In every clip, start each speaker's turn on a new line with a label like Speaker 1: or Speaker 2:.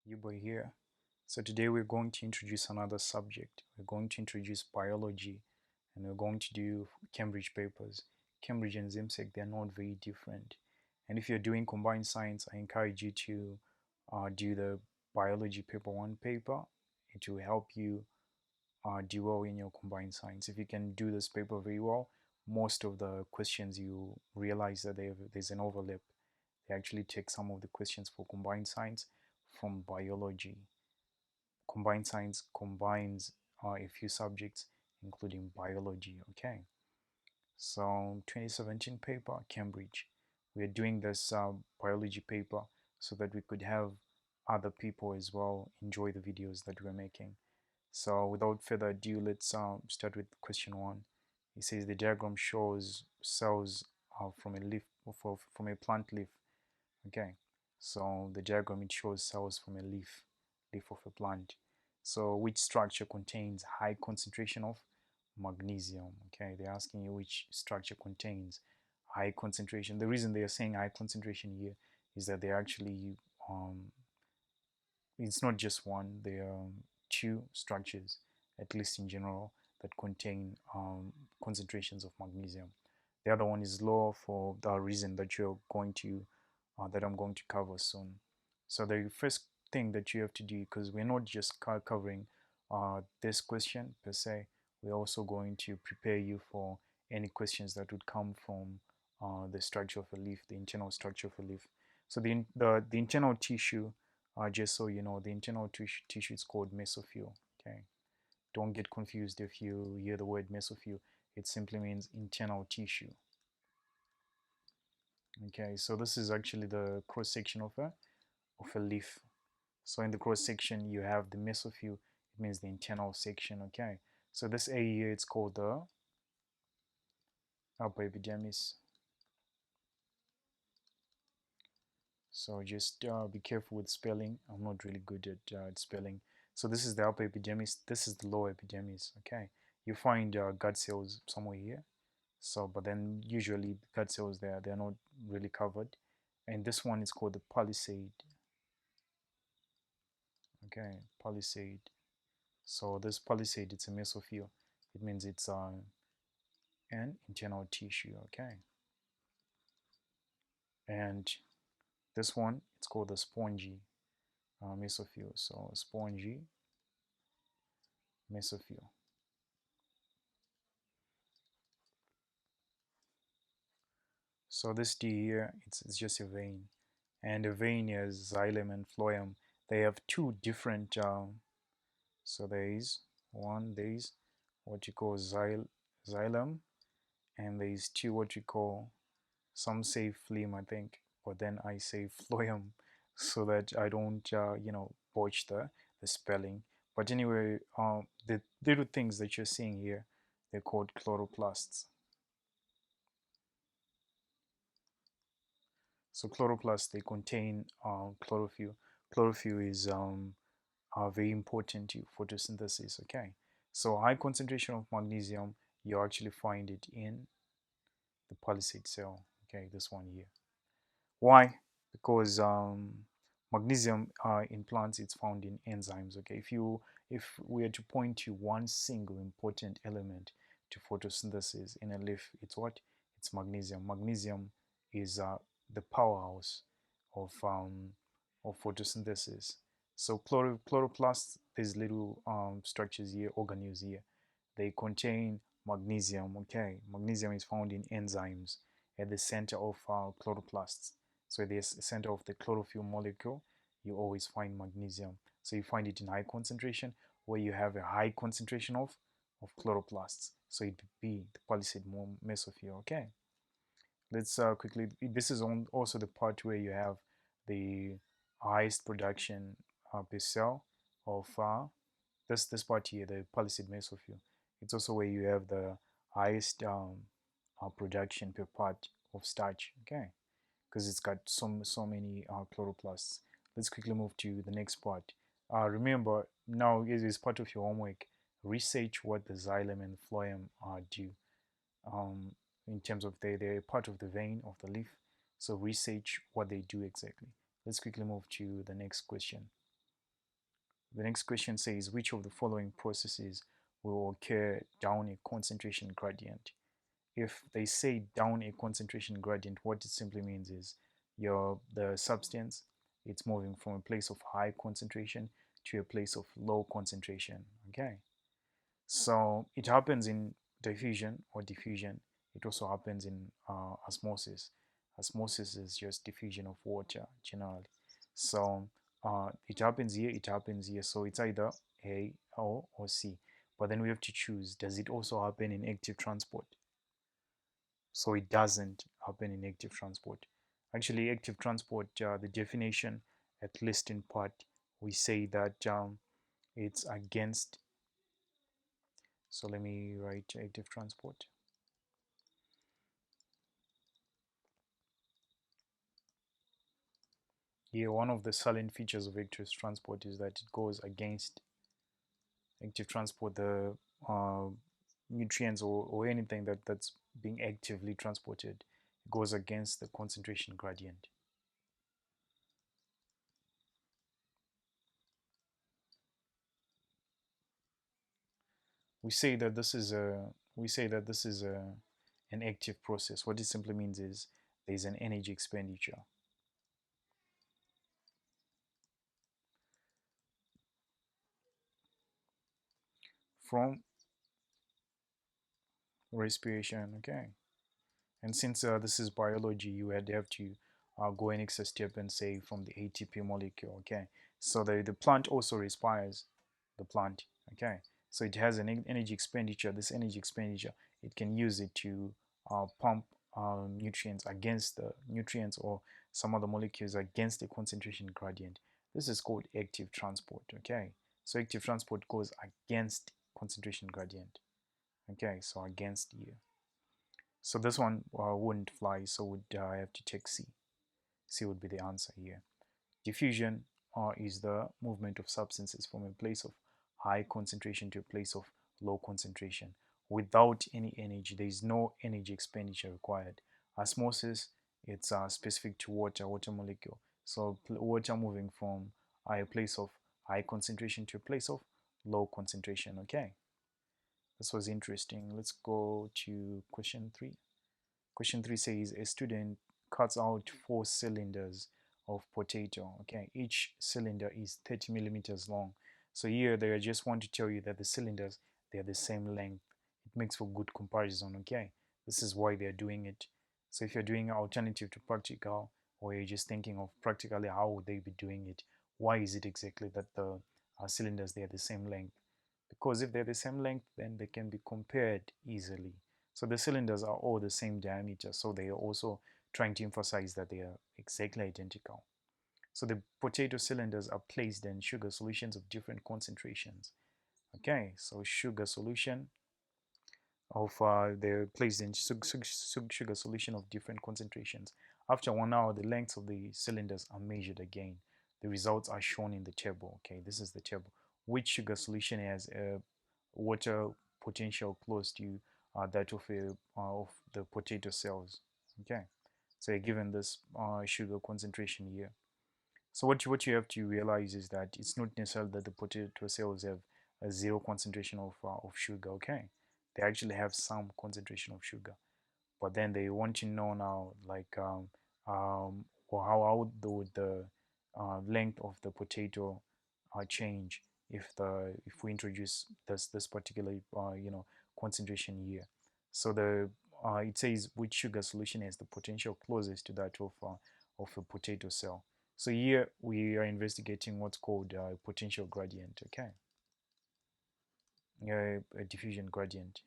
Speaker 1: You boy here. So today we're going to introduce another subject. We're going to introduce biology, and we're going to do Cambridge papers. Cambridge and ZIMSEC, they're not very different. And if you're doing combined science, I encourage you to do the biology paper 1 paper. It will help you do well in your combined science. If you can do this paper very well, most of the questions you realize that there's an overlap. They actually take some of the questions for combined science from biology. Combined science combines a few subjects, including biology. Okay, so 2017 paper, Cambridge. We are doing this biology paper so that we could have other people as well enjoy the videos that we're making. So without further ado, let's start with question 1. It says the diagram shows cells from a leaf, from a plant leaf. Okay, so the diagram, it shows cells from a leaf of a plant. So which structure contains high concentration of magnesium? Okay, they're asking you which structure contains high concentration. The reason they are saying high concentration here is that they actually it's not just one, there are two structures, at least in general, that contain concentrations of magnesium. The other one is low for the reason that you're going to that I'm going to cover soon. So the first thing that you have to do, because we're not just covering this question per se, we're also going to prepare you for any questions that would come from the structure of a leaf, the internal structure of a leaf. So the internal tissue, just so you know, the internal tissue is called mesophyll. Okay, don't get confused if you hear the word mesophyll. It simply means internal tissue. Okay, so this is actually the cross section of a leaf. So in the cross section you have the mesophyll. It means the internal section. Okay, so this area here, it's called the upper epidermis. So just be careful with spelling. I'm not really good at spelling. So this is the upper epidermis, this is the lower epidermis. Okay, you find gut cells somewhere here. So but then usually gut cells, they're not really covered. And this one is called the palisade. Okay, palisade. So this palisade, it's a mesophyll. It means it's an internal tissue. Okay, and this one, it's called the spongy mesophyll. So spongy mesophyll. So this D here, it's just a vein, and a vein is xylem and phloem. They have two different. So there is what you call xylem, and there is two what you call, some say phloem, I think, but then I say phloem so that I don't botch the spelling. But anyway, the little things that you're seeing here, they're called chloroplasts. So chloroplasts, they contain chlorophyll. Chlorophyll is very important to photosynthesis. Okay, so high concentration of magnesium, you actually find it in the palisade cell. Okay, this one here. Why? Because magnesium in plants, it's found in enzymes. Okay, if we are to point to one single important element to photosynthesis in a leaf, it's what? It's magnesium. Magnesium is the powerhouse of photosynthesis. So chloroplasts, these little structures here, organelles here, they contain magnesium. Okay, magnesium is found in enzymes at the center of chloroplasts. So at the center of the chlorophyll molecule, you always find magnesium. So you find it in high concentration, where you have a high concentration of chloroplasts. So it would be the palisade mesophyll. Okay, let's quickly, this is also the part where you have the highest production per cell of this part here, the palisade mesophyll. It's also where you have the highest production per part of starch. Okay, because it's got so many chloroplasts. Let's quickly move to the next part. Remember, now it is part of your homework. Research what the xylem and phloem do. In terms of they're part of the vein of the leaf. So research what they do exactly. Let's quickly move to the next question. The next question says, which of the following processes will occur down a concentration gradient? If they say down a concentration gradient, what it simply means is the substance, it's moving from a place of high concentration to a place of low concentration. Okay, so it happens in diffusion or diffusion. It also happens in osmosis. Osmosis is just diffusion of water generally. So it happens here, it happens here. So it's either A or C. But then we have to choose. Does it also happen in active transport? So it doesn't happen in active transport. Actually, active transport, the definition, at least in part, we say that it's against. So let me write active transport. Here, one of the salient features of active transport is that it goes against active transport, the uh, nutrients or anything that's being actively transported goes against the concentration gradient. We say that this is a we say that this is an active process. What it simply means is there's an energy expenditure from respiration. Okay. And since this is biology, you would have to go an extra step and say from the ATP molecule. Okay, so the plant also respires, the plant. Okay, so it has an energy expenditure. This energy expenditure, it can use it to pump nutrients against the nutrients or some other molecules against the concentration gradient. This is called active transport. Okay, so active transport goes against concentration gradient. Okay, so against you. So this one wouldn't fly, so would I have to take C. C would be the answer here. Diffusion is the movement of substances from a place of high concentration to a place of low concentration without any energy. There is no energy expenditure required. Osmosis, it's specific to water molecule. So water moving from a place of high concentration to a place of low concentration. Okay, this was interesting. Let's go to question 3. Question 3 says a student cuts out 4 cylinders of potato. Okay, each cylinder is 30 millimeters long. So here they just want to tell you that the cylinders, they are the same length. It makes for good comparison. Okay, this is why they're doing it. So if you're doing an alternative to practical, or you're just thinking of practically how would they be doing it, why is it exactly that the cylinders, they are the same length? Because if they're the same length, then they can be compared easily. So the cylinders are all the same diameter, so they are also trying to emphasize that they are exactly identical. So the potato cylinders are placed in sugar solutions of different concentrations. Okay, so sugar solution of they're placed in sugar solution of different concentrations. After 1 hour, the lengths of the cylinders are measured again. The results are shown in the table. Okay, this is the table. Which sugar solution has a water potential close to that of the potato cells? Okay, so you're given this sugar concentration here. So what you have to realize is that it's not necessarily that the potato cells have a zero concentration of sugar. Okay, they actually have some concentration of sugar, but then they want to know now, like or how would the length of the potato change if we introduce this particular concentration here. So the it says which sugar solution has the potential closest to that of a potato cell. So here we are investigating what's called a potential gradient. Okay, a diffusion gradient.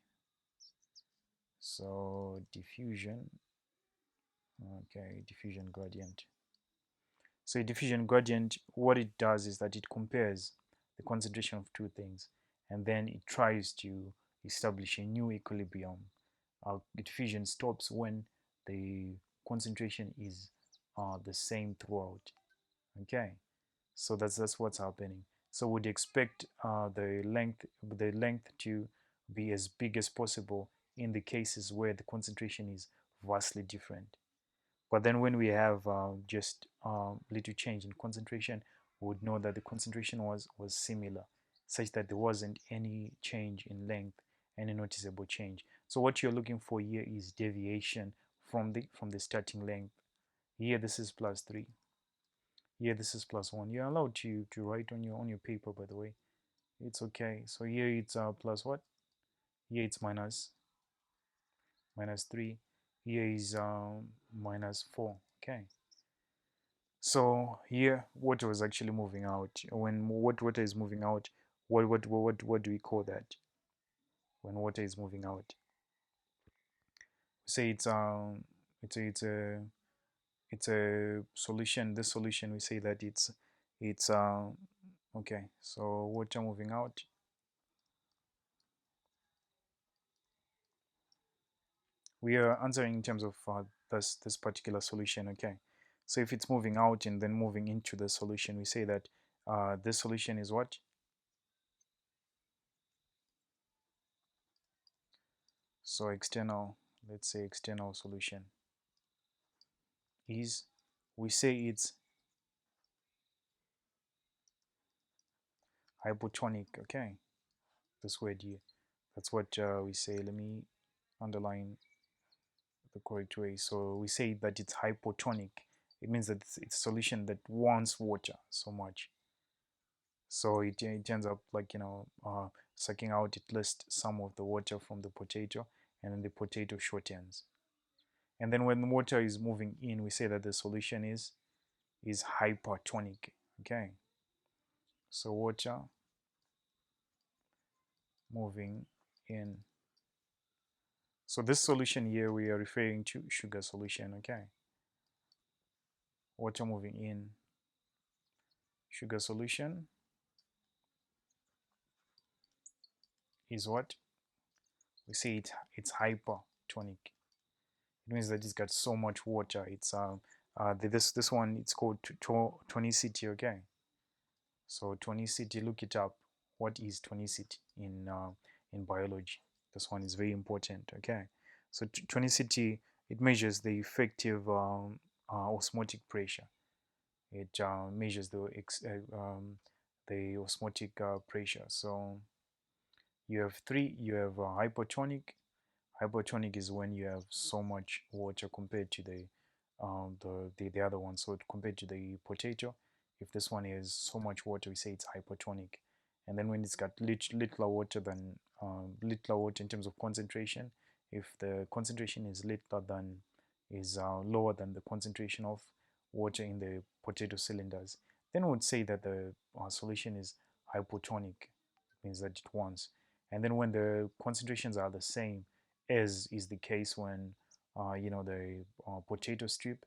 Speaker 1: So diffusion, okay, diffusion gradient. So a diffusion gradient, what it does is that it compares the concentration of two things, and then it tries to establish a new equilibrium. Diffusion stops when the concentration is the same throughout. Okay, so that's what's happening. So we'd expect the length to be as big as possible in the cases where the concentration is vastly different. But then when we have just little change in concentration, we would know that the concentration was similar, such that there wasn't any change in length, any noticeable change. So what you're looking for here is deviation from the starting length. Here this is +3. Here this is +1. You're allowed to write on your paper, by the way. It's okay. So here it's plus what? Here it's -3. Here is -4. Okay. So here water was actually moving out. When water is moving out, what do we call that? When water is moving out, say it's a solution. This solution, we say that it's okay. So water moving out, we are answering in terms of this particular solution. Okay, so if it's moving out and then moving into the solution, we say that this solution is what? So external, let's say external solution is, we say it's hypotonic. Okay, this word here, that's what we say. Let me underline the correct way. So we say that it's hypotonic. It means that it's a solution that wants water so much, so it ends up like, sucking out at least some of the water from the potato, and then the potato shortens. And then when the water is moving in, we say that the solution is hypertonic. Okay, so water moving in. So this solution here, we are referring to sugar solution. Okay, water moving in, sugar solution is what? We say it's hypertonic. It means that it's got so much water. It's this one, it's called tonicity. Okay, so tonicity, look it up. What is tonicity in biology? This one is very important. Okay, so tonicity, it measures the effective osmotic pressure. It measures the osmotic pressure. So you have three. You have hypotonic. Hypotonic is when you have so much water compared to the other one. So compared to the potato, if this one has so much water, we say it's hypotonic. And then when it's got littler water than littler water in terms of concentration, if the concentration is lower than the concentration of water in the potato cylinders, then we would say that the solution is hypotonic. It means that it wants. And then when the concentrations are the same, as is the case when the potato strip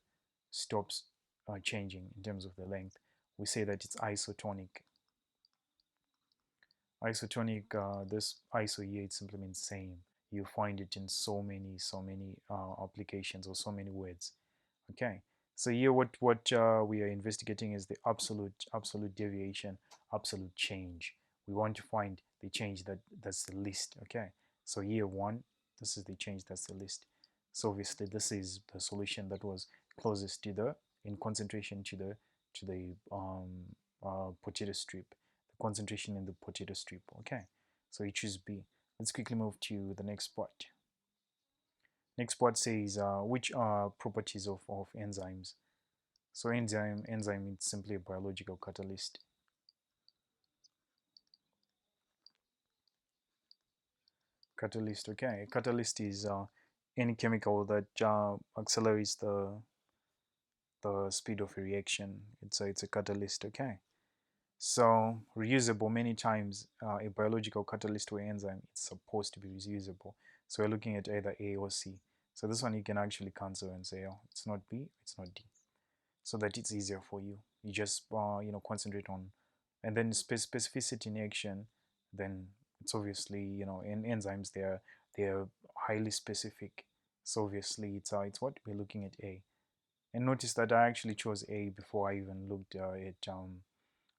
Speaker 1: stops changing in terms of the length, we say that it's isotonic. Isotonic, this iso here, it simply means same. You find it in so many applications, or so many words. Okay, so here what we are investigating is the absolute deviation, absolute change. We want to find the change that's the least. Okay, so here 1, this is the change that's the least. So obviously this is the solution that was closest to the in concentration to the potato strip, the concentration in the potato strip. Okay, so you choose B. Let's quickly move to the next part. Next part says which are properties of enzymes. So enzyme is simply a biological catalyst. Catalyst, okay. A catalyst is any chemical that accelerates the speed of a reaction. It's a catalyst, okay. So reusable, many times a biological catalyst or enzyme, it's supposed to be reusable. So we're looking at either A or C. So this one you can actually cancel and say, oh, it's not B, it's not D, so that it's easier for you. You just concentrate on, and then specificity in action. Then it's obviously, in enzymes they're highly specific. So obviously it's what we're looking at A. And notice that I actually chose A before I even looked at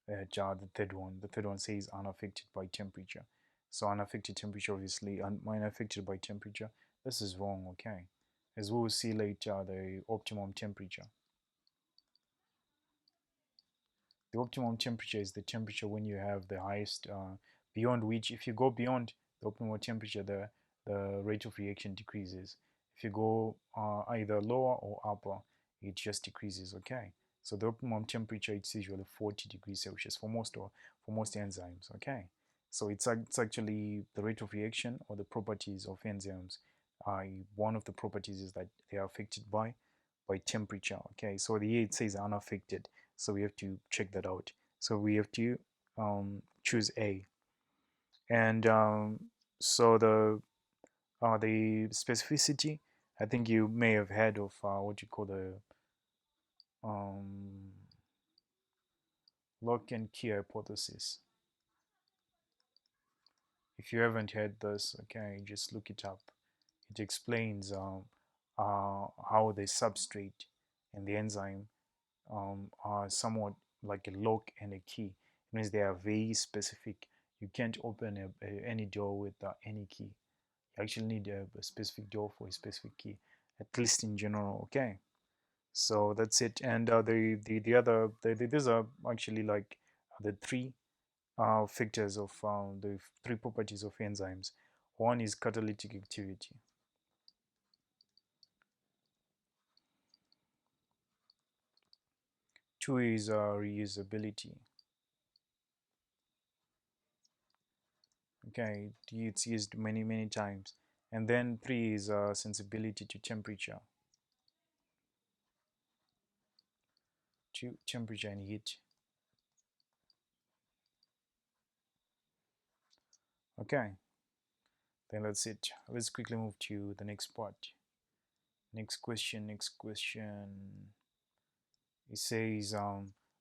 Speaker 1: the third one. The third one says unaffected by temperature. So unaffected temperature, obviously, unaffected by temperature. This is wrong. Okay, as we will see later, the optimum temperature. The optimum temperature is the temperature when you have the highest, beyond which, if you go beyond the optimal temperature, the rate of reaction decreases. If you go either lower or upper, it just decreases. Okay, so the optimum temperature, it's usually 40 degrees Celsius for most enzymes. Okay, so it's actually the rate of reaction or the properties of enzymes. One of the properties is that they are affected by temperature. Okay, so here it says unaffected, so we have to check that out. So we have to choose A. And so the specificity, I think you may have heard of what you call the um, lock and key hypothesis. If you haven't heard this, okay, just look it up. It explains how the substrate and the enzyme are somewhat like a lock and a key. It means they are very specific. You can't open any door with any key. You actually need a specific door for a specific key, at least in general. Okay, so that's it. And the other these are actually like the three factors of the three properties of enzymes. One is catalytic activity. Two is reusability. Okay, it's used many times. And then three is sensibility to temperature. To temperature and heat. Okay, then that's it. Let's quickly move to the next part. Next question. It says,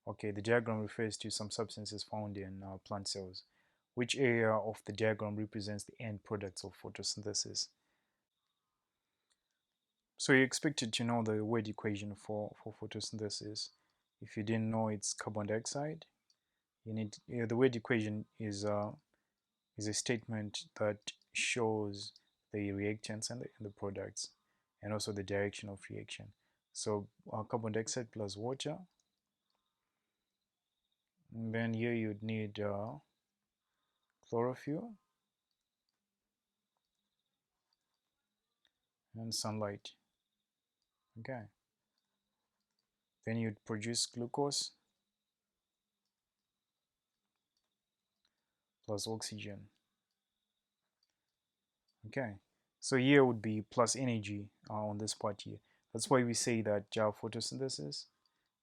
Speaker 1: okay, the diagram refers to some substances found in plant cells. Which area of the diagram represents the end products of photosynthesis? So you're expected to know the word equation for photosynthesis. If you didn't know, it's carbon dioxide. The word equation is a statement that shows the reactants and the products, and also the direction of reaction. So carbon dioxide plus water, and then here you'd need chlorophyll and sunlight. Okay, then you'd produce glucose plus oxygen. Okay, so here would be plus energy on this part here. That's why we say that photosynthesis,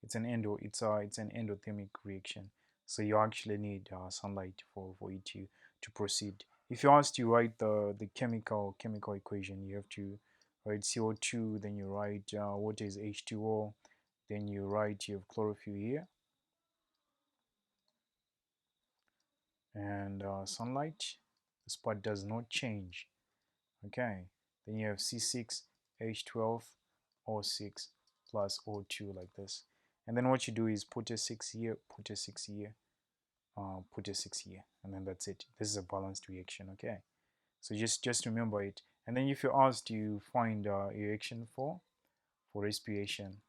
Speaker 1: it's an endothermic reaction. So you actually need sunlight for it to proceed. If you asked to write the chemical equation, you have to write CO2, then you write what is H2O, then you write you have chlorophyll here, and sunlight. This part does not change. Okay, then you have C6H12O6 plus O2 like this. And then what you do is put a 6 here, put a 6 here, put a 6 here, and then that's it. This is a balanced reaction. Okay, so just remember it. And then if you're asked to find a reaction for respiration,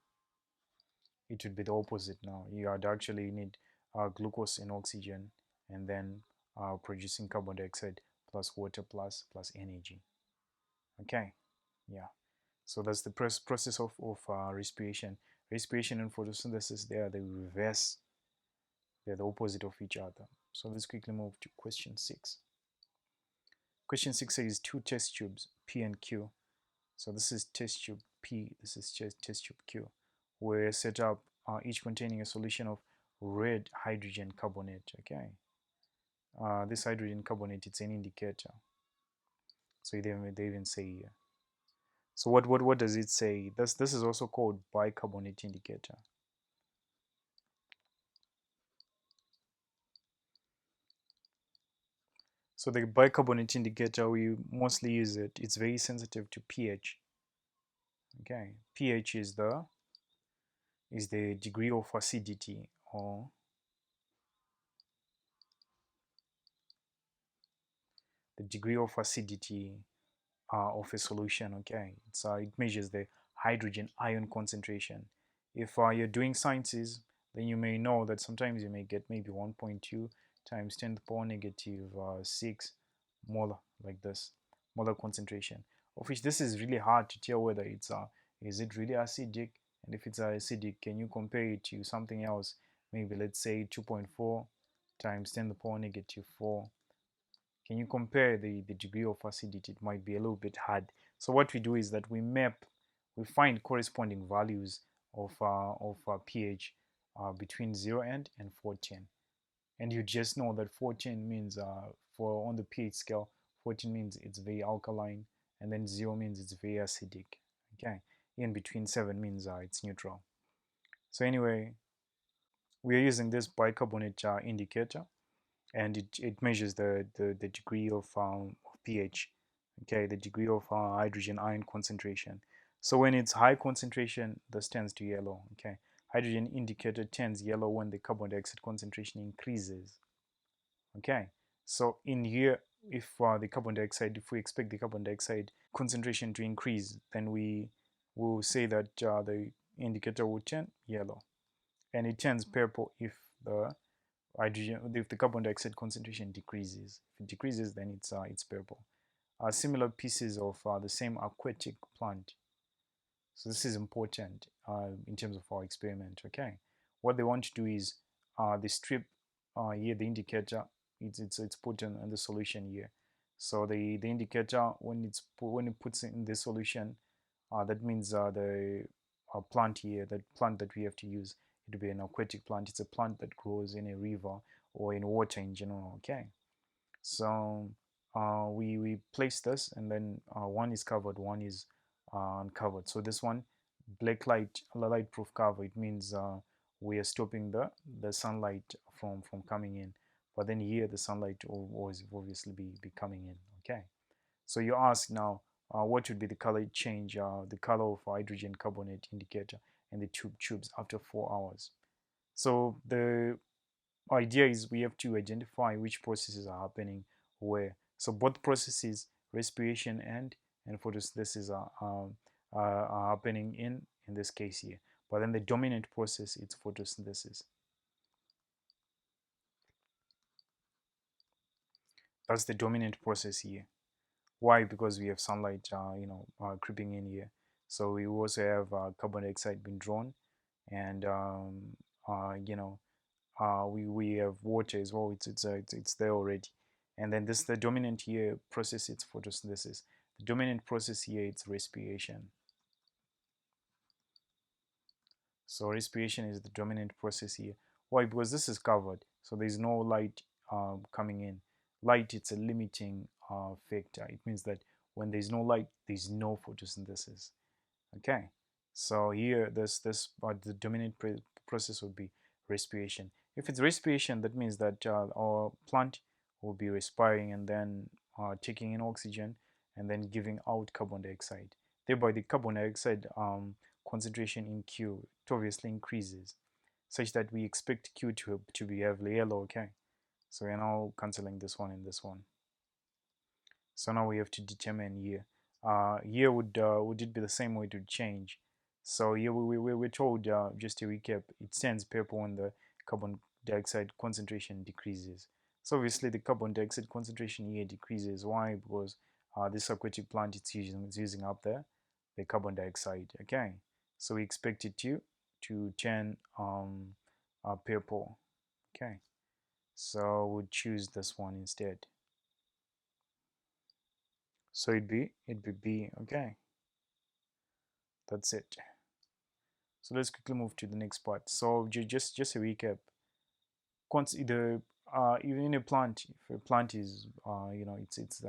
Speaker 1: it would be the opposite. Now you would actually need glucose and oxygen, and then producing carbon dioxide plus water plus energy. Okay, yeah, so that's the process of respiration. Respiration and photosynthesis, they are the reverse, they're the opposite of each other. So let's quickly move to question 6. Question 6 says two test tubes P and Q. So this is test tube P, this is test tube Q, were set up, each containing a solution of red hydrogen carbonate. Okay, this hydrogen carbonate, it's an indicator. So they even say here. So what does it say? This is also called bicarbonate indicator. So the bicarbonate indicator, we mostly use it. It's very sensitive to pH. Okay, pH is the degree of acidity, or the degree of acidity of a solution. Okay, so it measures the hydrogen ion concentration. If you're doing sciences, then you may know that sometimes you may get maybe 1.2 times 10 to the power negative 6 molar, like this, molar concentration, of which this is really hard to tell whether it's is it really acidic, and if it's acidic, can you compare it to something else, maybe let's say 2.4 times 10 to the power negative 4. Can you compare the degree of acidity? It might be a little bit hard. So what we do is that we find corresponding values of pH between 0 and 14. And you just know that 14 means, for on the pH scale, 14 means it's very alkaline, and then 0 means it's very acidic. Okay, in between 7 means it's neutral. So anyway, we are using this bicarbonate indicator, and it measures the degree of pH, okay, the degree of hydrogen ion concentration. So when it's high concentration, this turns to yellow. Okay, hydrogen indicator turns yellow when the carbon dioxide concentration increases. Okay, so in here, if the carbon dioxide, if we expect the carbon dioxide concentration to increase, then we will say that the indicator will turn yellow, and it turns purple if the if the carbon dioxide concentration decreases. If it decreases, then it's purple. Similar pieces of the same aquatic plant. So this is important in terms of our experiment. Okay, what they want to do is they strip here the indicator. It's put in the solution here. So the indicator, when it puts in the solution, that means the plant here, that plant that we have to use, it will be an aquatic plant. It's a plant that grows in a river or in water in general. Okay, so we place this, and then one is covered, one is uncovered. So this one, black light proof cover, it means we are stopping the sunlight from coming in, but then here the sunlight will always obviously be coming in. Okay, so you ask now, what would be the color change, the color of hydrogen carbonate indicator and the tubes after 4 hours. So the idea is we have to identify which processes are happening where. So both processes, respiration and photosynthesis, are happening in this case here. But then the dominant process is photosynthesis. That's the dominant process here. Why? Because we have sunlight, creeping in here. So we also have carbon dioxide being drawn, and we have water as well. It's there already. And then this the dominant here process, it's photosynthesis. The dominant process here, it's respiration. So respiration is the dominant process here. Why? Because this is covered, so there's no light coming in. Light, it's a limiting factor. It means that when there's no light, there's no photosynthesis. Okay, so here the dominant process would be respiration. If it's respiration, that means that our plant will be respiring and then taking in oxygen and then giving out carbon dioxide. Thereby the carbon dioxide concentration in Q, it obviously increases, such that we expect Q to be heavily yellow. Okay, so we're now cancelling this one and this one. So now we have to determine here. Here would it be the same way to change? So here we're told, just to recap, it turns purple when the carbon dioxide concentration decreases. So obviously the carbon dioxide concentration here decreases. Why? Because this aquatic plant, it's using up the carbon dioxide. Okay, so we expect it to turn purple. Okay, so we'll choose this one instead. So it'd be B. Okay, that's it. So let's quickly move to the next part. So just a recap. The even in a plant, if a plant is it's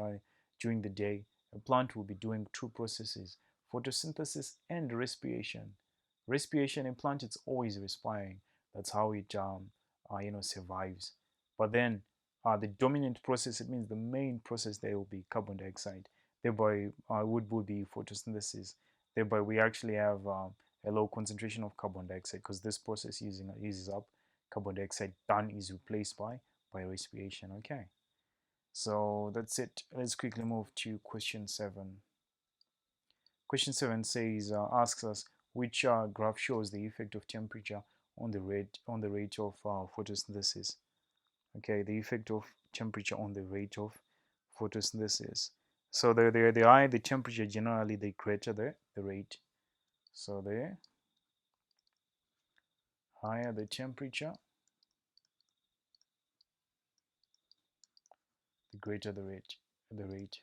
Speaker 1: during the day, a plant will be doing two processes: photosynthesis and respiration. Respiration, in plant, it's always respiring. That's how it survives. But then the dominant process, it means the main process there will be carbon dioxide. Thereby would be photosynthesis. Thereby we actually have a low concentration of carbon dioxide, because this process uses up carbon dioxide, done is replaced by respiration. Okay, so that's it. Let's quickly move to question 7. Question 7 says, asks us which graph shows the effect of temperature on the rate of photosynthesis. Okay, the effect of temperature on the rate of photosynthesis. So the higher the temperature, generally the greater the rate. So the higher the temperature, the greater the rate.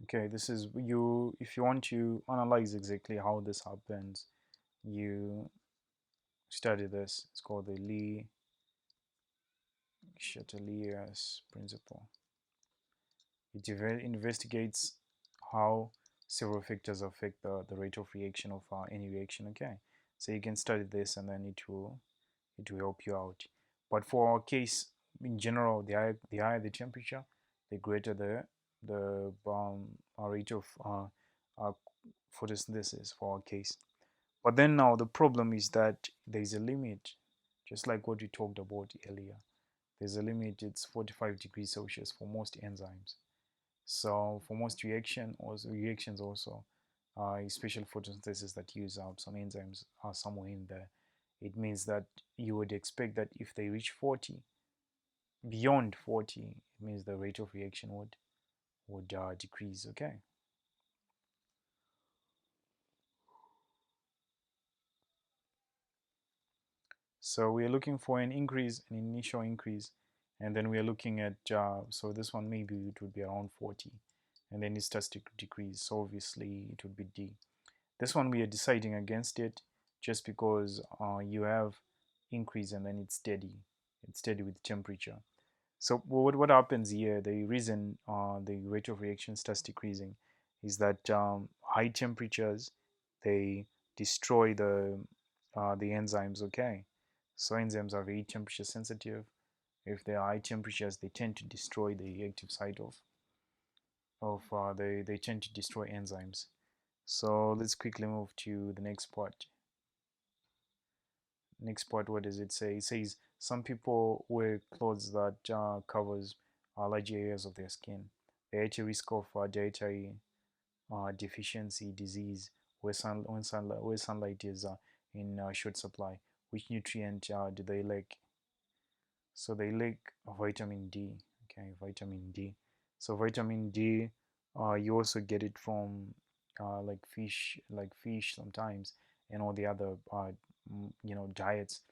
Speaker 1: Okay, this is you. If you want to analyze exactly how this happens, you study this. It's called the Lee Chatelier's principle. It investigates how several factors affect the rate of reaction of any reaction. Okay, so you can study this and then it will help you out. But for our case, in general, the higher the temperature, the greater the rate of uh, photosynthesis for our case. But then now the problem is that there is a limit, just like what we talked about earlier. There's a limit. It's 45 degrees Celsius for most enzymes. So for most reactions also, especially photosynthesis that use some enzymes are somewhere in there. It means that you would expect that if they reach 40, beyond 40, it means the rate of reaction would decrease. Okay. So we are looking for an initial increase, and then we are looking at so this one maybe it would be around 40, and then it starts to decrease. So obviously it would be D. This one we are deciding against it just because you have increase and then it's steady. It's steady with temperature. So what happens here, the reason the rate of reaction starts decreasing is that high temperatures, they destroy the enzymes. Okay, so enzymes are very temperature sensitive. If they are high temperatures, they tend to destroy the active site they tend to destroy enzymes. So let's quickly move to the next part. Next part, what does it say? It says some people wear clothes that covers large areas of their skin. They're at a risk of dietary deficiency disease where sunlight is in short supply. Which nutrient do they lack? So they lack vitamin D. Okay, vitamin D. So vitamin D, you also get it from like fish sometimes, and all the other diets.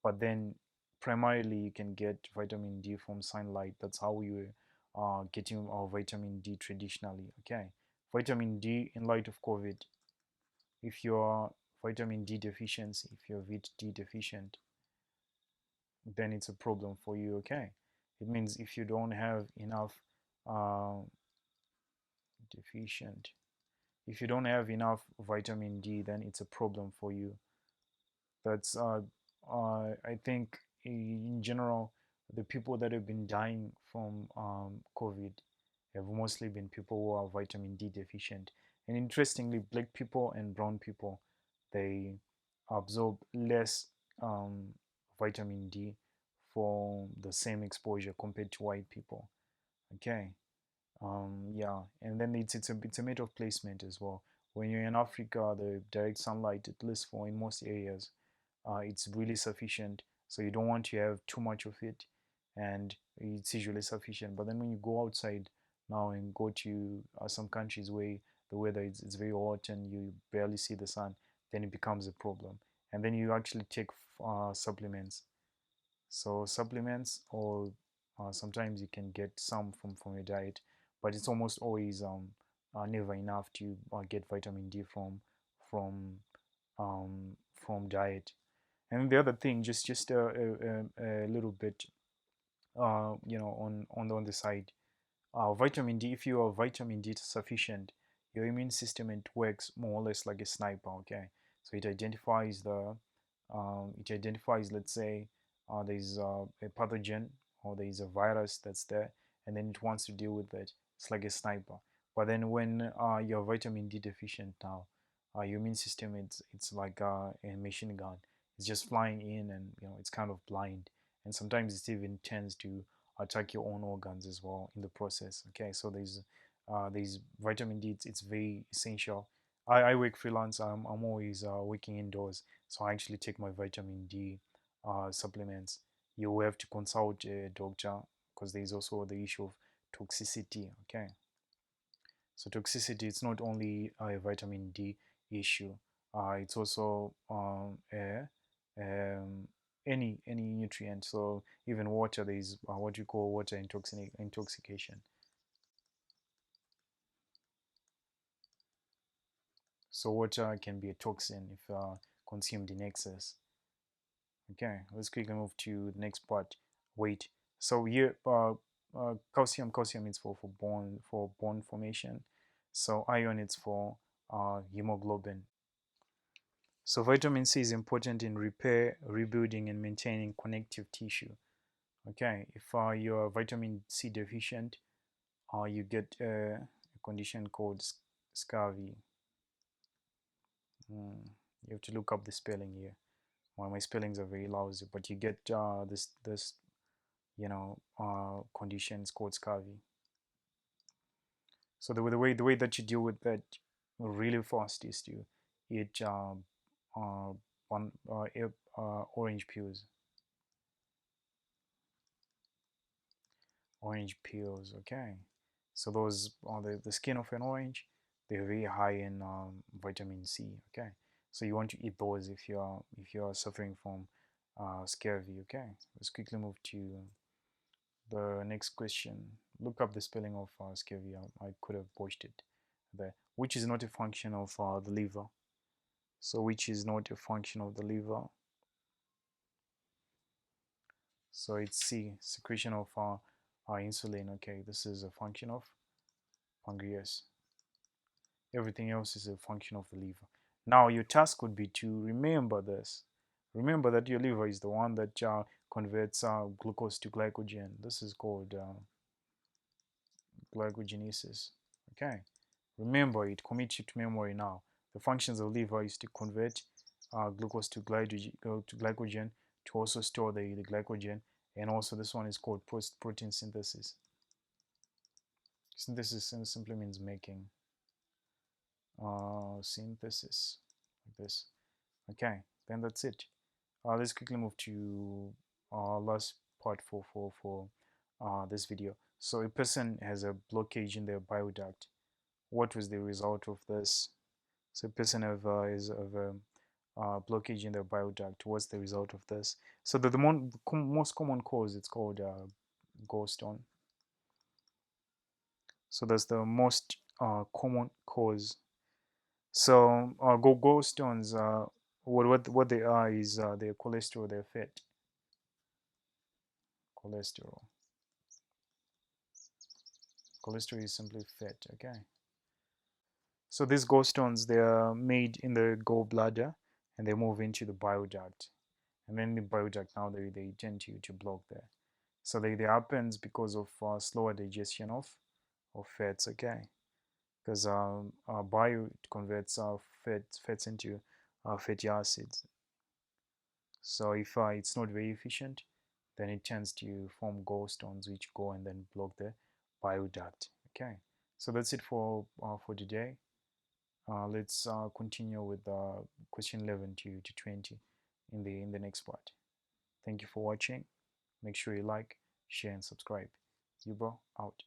Speaker 1: But then primarily you can get vitamin D from sunlight. That's how we were getting our vitamin D traditionally. Okay, vitamin D in light of COVID. If you're vitamin D deficiency, if you're Vit D deficient, then it's a problem for you. Okay, it means if you don't have enough uh, deficient if you don't have enough vitamin D, then it's a problem for you. That's I think in general the people that have been dying from COVID have mostly been people who are vitamin D deficient. And interestingly, black people and brown people, they absorb less um, vitamin D for the same exposure compared to white people. Okay. Yeah, and then it's a matter of placement as well. When you're in Africa, the direct sunlight, at least for in most areas, it's really sufficient. So you don't want to have too much of it, and it's usually sufficient. But then when you go outside now and go to some countries where the weather is it's very hot and you barely see the sun, then it becomes a problem. And then you actually take supplements. So supplements, or sometimes you can get some from your diet, but it's almost always never enough to get vitamin D from diet. And the other thing, just a little bit, on the side, vitamin D. If you are vitamin D sufficient, your immune system, it works more or less like a sniper. Okay, so it identifies, let's say, there's a pathogen or there's a virus that's there, and then it wants to deal with it. It's like a sniper. But then when you're vitamin D deficient now, your immune system, it's like a machine gun. It's just flying in, and it's kind of blind, and sometimes it even tends to attack your own organs as well in the process. Okay, so there's vitamin D. It's very essential. I work freelance. I'm always working indoors, so I actually take my vitamin D supplements. You will have to consult a doctor because there's also the issue of toxicity. Okay, so toxicity, it's not only a vitamin D issue, it's also um, any nutrient. So even water, there is what you call water intoxication. So water can be a toxin if consumed in excess. Okay, let's quickly move to the next part. Weight. So here, calcium is for bone formation. So iron is for hemoglobin. So vitamin C is important in repair, rebuilding, and maintaining connective tissue. Okay, if you're vitamin C deficient, you get a condition called scurvy. You have to look up the spelling here. Well, my spellings are very lousy, but you get this condition is called scurvy. So the way that you deal with that really fast is to eat orange peels. Orange peels, okay. So those are the skin of an orange. They're very high in vitamin C. Okay, so you want to eat those if you're suffering from scurvy. Okay, let's quickly move to the next question. Look up the spelling of scurvy. I could have botched it there. Which is not a function of the liver. So which is not a function of the liver. So it's C, secretion of insulin. Okay, this is a function of pancreas. Everything else is a function of the liver. Now your task would be to remember this. Remember that your liver is the one that converts glucose to glycogen. This is called glycogenesis. Okay, remember it. Commit it to memory now. The functions of liver is to convert glucose to glycogen, to also store the glycogen, and also this one is called protein synthesis. Synthesis simply means making. Synthesis, like this. Okay, then that's it. Let's quickly move to last part for this video. So a person has a blockage in their bile duct. What was the result of this? So a person is of a blockage in their bile duct. What's the result of this? So the most common cause, it's called gallstone. So that's the most common cause. So gallstones, what they are is their cholesterol, their fat. Cholesterol. Cholesterol is simply fat. Okay. So these gallstones, they are made in the gallbladder and they move into the bile duct. And then the bile duct, now they tend to block there. So they happens because of slower digestion of fats. Okay. Because bile converts fats into fatty acids. So if it's not very efficient, then it tends to form gallstones, which go and then block the bile duct. Okay, so that's it for today. Let's continue with question 11 to 20 in the next part. Thank you for watching. Make sure you like, share, and subscribe. Yubo out.